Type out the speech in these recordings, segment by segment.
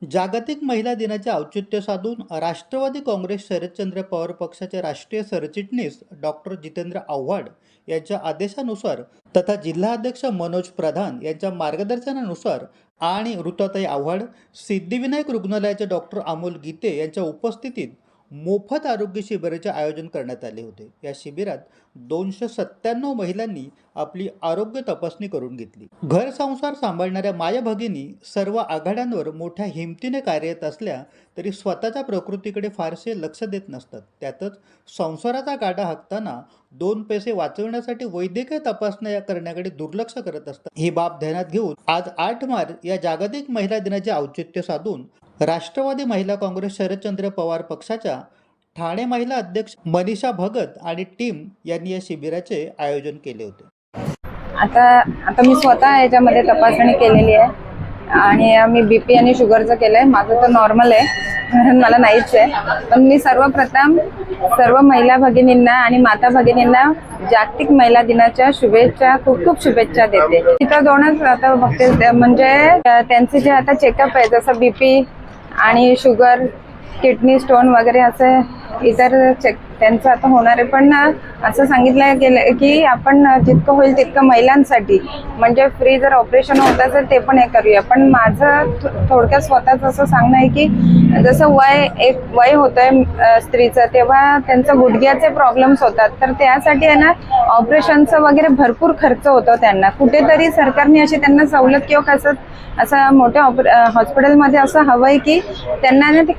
जागतिक महिला दिनाचे औचित्य साधून राष्ट्रवादी काँग्रेस शरदचंद्र पवार पक्षाचे राष्ट्रीय सरचिटणीस डॉक्टर जितेंद्र आव्हाड यांच्या आदेशानुसार तथा जिल्हाध्यक्ष मनोज प्रधान यांच्या मार्गदर्शनानुसार आणि ऋताताई आव्हाड, सिद्धिविनायक रुग्णालयाचे डॉक्टर अमोल गीते यांच्या उपस्थितीत मोफत आरोग्य शिबिराचे आयोजन करण्यात आले होते। या शिबिरात 297 महिलांनी आपली आरोग्य तपासणी करून घेतली। घर संसार सांभाळणाऱ्या माया भगिनी सर्व आघाड्यांवर मोठ्या हिमतीने कार्यरत असल्या तरी स्वतःच्या प्रकृतीकडे फारसे लक्ष देत नसतात। त्यातच संसाराचा गाडा हाकताना 2 पैसे वाचवण्यासाठी वैद्यकीय तपासण्या करण्याकडे दुर्लक्ष करत असतात। ही बाब ध्यानात घेऊन आज 8 मार्च या जागतिक महिला दिनाचे औचित्य साधून राष्ट्रवादी महिला काँग्रेस शरदचंद्र पवार पक्षाच्या ठाणे महिला अध्यक्ष मनीषा भगत आणि टीम यांनी या शिबिराचे आयोजन केले होते। आता मी स्वतः याच्यामध्ये तपासणी केलेली आहे आणि मी बीपी आणि शुगरचं केलंय। माझं तर नॉर्मल आहे, कारण मला नाहीच आहे। पण मी सर्वप्रथम सर्व महिला भगिनींना आणि माता भगिनींना जागतिक महिला दिनाच्या शुभेच्छा, खूप खूप शुभेच्छा देते। तिथं दोनच आता बघते, म्हणजे त्यांचे जे आता चेकअप आहे, जसं बीपी आणि शुगर, किडनी स्टोन वगैरे असं इतर चेक त्यांचं आता होणार आहे। पण असं सांगितलं गेलं की आपण जितकं होईल तितकं महिलांसाठी, म्हणजे फ्री जर ऑपरेशन होत असेल ते पण हे करूया। पण माझं थोडक्यात स्वतःच असं सांगणं आहे की जसं वय होतंय स्त्रीचं, तेव्हा त्यांचं गुडघ्याचे प्रॉब्लेम्स होतात, तर त्यासाठी आहे ना ऑपरेशनचं वगैरे भरपूर खर्च होतो त्यांना। कुठेतरी सरकारने अशी त्यांना सवलत किंवा कसं असं मोठ्या हॉस्पिटलमध्ये असं हवं आहे की त्यांना ना ते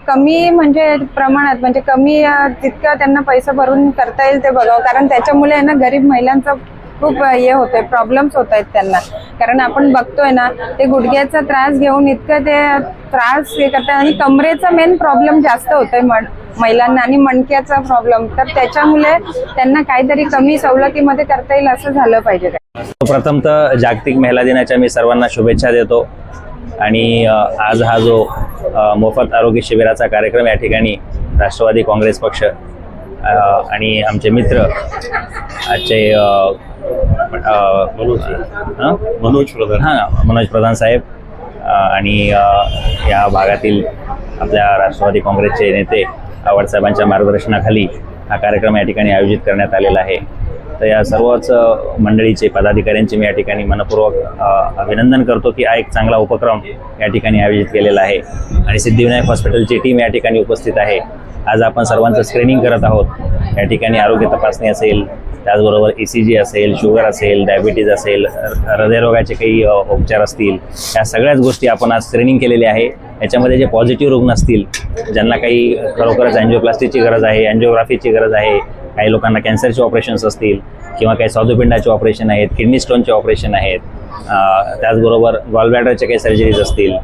कमी म्हणजे प्रमाणात, म्हणजे कमी जितकं त्यांना पैसा भरून करता येईल ते बघावं। कारण त्याच्यामुळे ना गरीब महिलांचा खूप हे होतंय, प्रॉब्लेम्स होत आहेत त्यांना। कारण आपण बघतोय ना ते गुडघ्याचा त्रास घेऊन इतकं ते त्रास हे करतात आणि कमरेचा मेन प्रॉब्लेम जास्त होतोय महिलांना आणि मणक्याचा प्रॉब्लेम, तर त्याच्यामुळे त्यांना काहीतरी कमी सवलतीमध्ये करता येईल असं झालं पाहिजे। प्रथम तर जागतिक महिला दिनाच्या मी सर्वांना शुभेच्छा देतो आणि आज हा जो मोफत आरोग्य शिबिराचा कार्यक्रम या ठिकाणी राष्ट्रवादी काँग्रेस पक्ष आणि आमचे मित्र आजचे मनोज प्रधान साहेब आणि या भागातील आपल्या राष्ट्रवादी काँग्रेसचे नेते आव्हाड साहेबांच्या मार्गदर्शनाखाली हा कार्यक्रम या ठिकाणी आयोजित करण्यात आलेला आहे। तर या सर्वच मंडळीचे पदाधिकाऱ्यांचे मी या ठिकाणी मनपूर्वक अभिनंदन करतो की हा एक चांगला उपक्रम या ठिकाणी आयोजित केलेला आहे आणि सिद्धिविनायक हॉस्पिटलची टीम या ठिकाणी उपस्थित आहे। आज आपण सर्वांचं स्क्रीनिंग करत आहोत। या ठिकाणी आरोग्य तपासणी असेल, त्याचबरोबर ECG असेल, शुगर असेल, डायबिटीज असेल, हृदयरोगाचे काही उपचार असतील, या सगळ्याच गोष्टी आपण आज स्क्रीनिंग केलेली आहे। याच्यामध्ये जे पॉझिटिव्ह रुग्ण असतील, ज्यांना काही खरोखरच अँजिओप्लास्टीची गरज आहे, अँजिओग्राफीची गरज आहे, काही लोकांना कॅन्सरचे ऑपरेशन्स असतील किंवा काही स्वादुपिंडाचे ऑपरेशन आहेत, किडनी स्टोनचे ऑपरेशन आहेत, त्याचबरोबर गॉलब्लॅडरचे काही सर्जरीज असतील,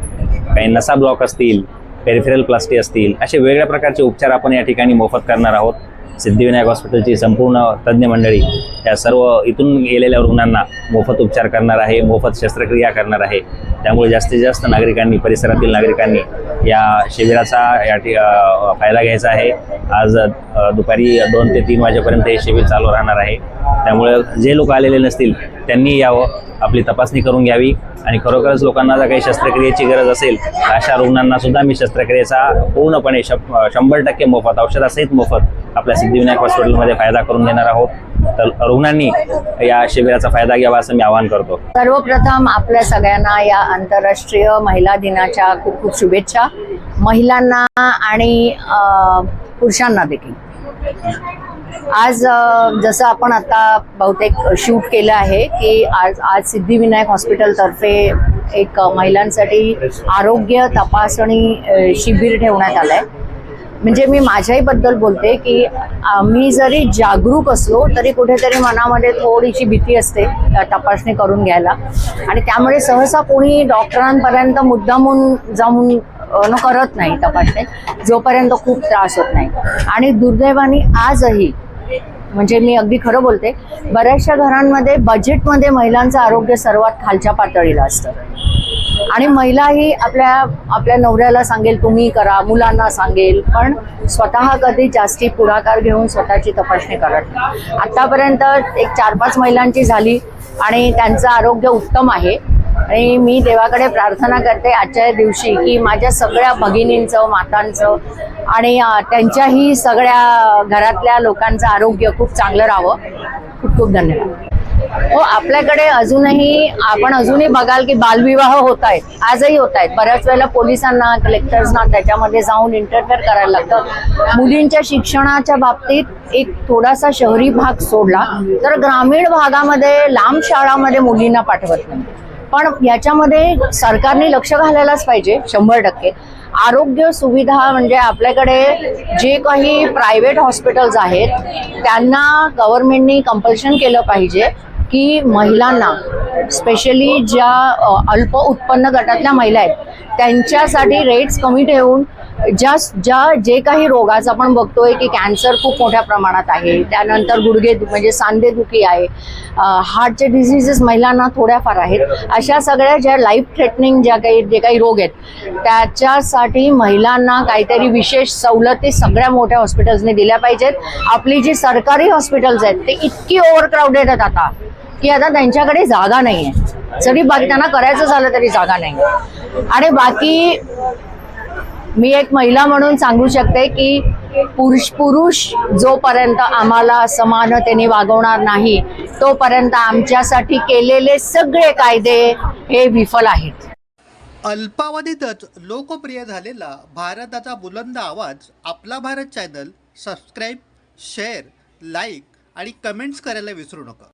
काही नसा ब्लॉक असतील, पेरिफेरल प्लास्टी असतील, असे वेगवेगळ्या प्रकारचे उपचार आपण या ठिकाणी मोफत करणार आहोत। सिद्धिविनायक हॉस्पिटलची संपूर्ण तज्ज्ञ मंडळी या सर्व इथून गेलेल्या रुग्णांना मोफत उपचार करणार आहे, मोफत शस्त्रक्रिया करणार आहे। त्यामुळे जास्तीत जास्त नागरिकांनी, परिसरातील नागरिकांनी या शिबिराचा फायदा घ्यायचा आहे। आज दुपारी 2 ते 3 वाजेपर्यंत हे शिबिर चालू राहणार आहे। त्यामुळे जे लोक आलेले नसतील त्यांनी यावं, आपली तपासणी करून घ्यावी आणि खरोखरच लोकांना जर काही शस्त्रक्रियेची गरज असेल तर अशा रुग्णांना सुद्धा मी शस्त्रक्रियेचा पूर्णपणे 100% मोफत, औषधासहित मोफत आपल्या सिद्धिविनायक हॉस्पिटलमध्ये फायदा करून देणार आहोत। तर रुग्णांनी या शिबिराचा फायदा घ्यावा असं मी आवाहन करतो। सर्वप्रथम आपल्या सगळ्यांना या आंतरराष्ट्रीय महिला दिनाच्या खूप खूप शुभेच्छा, महिलांना आणि पुरुषांना देखील। आज जसं आपण आता बहुतेक शूट केलं आहे की आज सिद्धिविनायक हॉस्पिटलतर्फे एक महिलांसाठी आरोग्य तपासणी शिबिर ठेवण्यात आलं आहे। म्हणजे मी माझ्याही बद्दल बोलते की आम्ही जरी जागरूक असलो तरी कुठेतरी मनामध्ये थोडीशी भीती असते तपासणी करून घ्यायला आणि त्यामुळे सहसा कोणी डॉक्टरांपर्यंत मुद्दामून जाऊन करत नाही तपासणी, जोपर्यंत खूप त्रास होत नाही। आणि दुर्दैवाने आजही, म्हणजे मी अगदी खरं बोलते, बऱ्याचशा घरांमध्ये बजेटमध्ये महिलांचं आरोग्य सर्वात खालच्या पातळीला असतं आणि महिलाही आपल्या नवऱ्याला सांगेल तुम्ही करा, मुलांना सांगेल, पण स्वतः कधी जास्ती पुढाकार घेऊन स्वतःची तपासणी करत नाही. आतापर्यंत एक 4-5 महिलांची झाली आणि त्यांचं आरोग्य उत्तम आहे. आणि मी देवाकडे प्रार्थना करते आजच्या दिवशी की माझ्या सगळ्या भगिनींचं, मातांचं आणि त्यांच्याही सगळ्या घरातल्या लोकांचं आरोग्य खूप चांगलं राहावं. खूप खूप धन्यवाद. हो, आपल्याकडे अजूनही बघाल की बालविवाह होत आहेत, आजही होत आहेत. बऱ्याच वेळेला पोलिसांना, कलेक्टर्सना त्याच्यामध्ये जाऊन इंटरफेअर करायला लागतं. मुलींच्या शिक्षणाच्या बाबतीत एक थोडासा शहरी भाग सोडला तर ग्रामीण भागामध्ये लांब शाळांमध्ये मुलींना पाठवत नाही. पण याच्यामध्ये सरकारने लक्ष घालायलाच पाहिजे 100%. आरोग्य सुविधा म्हणजे आपल्याकडे जे काही प्रायव्हेट हॉस्पिटल्स आहेत त्यांना गव्हर्नमेंटनी कंपल्शन केलं पाहिजे की महिलांना, स्पेशली ज्या अल्प उत्पन्न गटातल्या महिला आहेत त्यांच्यासाठी रेट्स कमी ठेवून जे काही रोगाचा आपण बघतोय की कॅन्सर खूप मोठ्या प्रमाणात आहे, त्यानंतर गुडघे म्हणजे सांधेदुखी आहे, हार्टचे डिझिजेस महिलांना थोड्याफार आहेत, अशा सगळ्या ज्या लाईफ थ्रेटनिंग जे काही रोग आहेत त्याच्यासाठी महिलांना काहीतरी विशेष सवलती सगळ्या मोठ्या हॉस्पिटल्सने दिल्या पाहिजेत. आपली जी सरकारी हॉस्पिटल्स आहेत ते इतकी ओव्हरक्राऊडेड आहेत आता की आता त्यांच्याकडे जागा नाही आहे. जरी त्यांना करायचं झालं तरी जागा नाही. आणि बाकी मी एक महिला म्हणून सांगू शकते की पुरुष जोपर्यंत आम्हाला समानतेने वागवणार नाही तोपर्यंत आमच्यासाठी केलेले सगळे कायदे हे विफल आहेत. अल्पावधीतच लोकप्रिय झालेला भारताचा बुलंद आवाज आपला Bharat channel subscribe, share, like आणि कमेंट्स करायला विसरू नका.